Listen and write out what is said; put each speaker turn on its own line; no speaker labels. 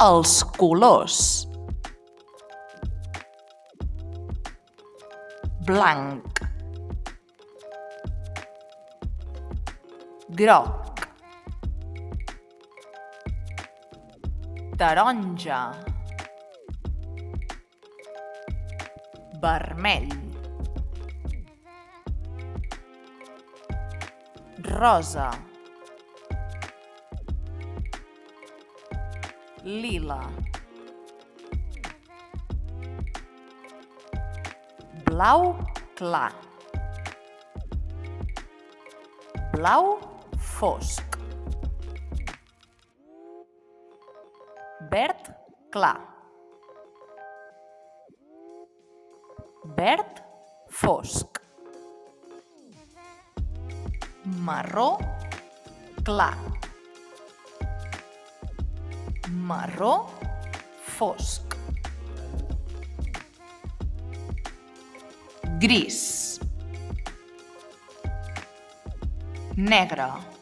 els colors: blanc, groc, taronja, vermell, rosa, lila, blau clar, blau fosc, verd clar, verd fosc, marró clar, marró fosc, gris, negre.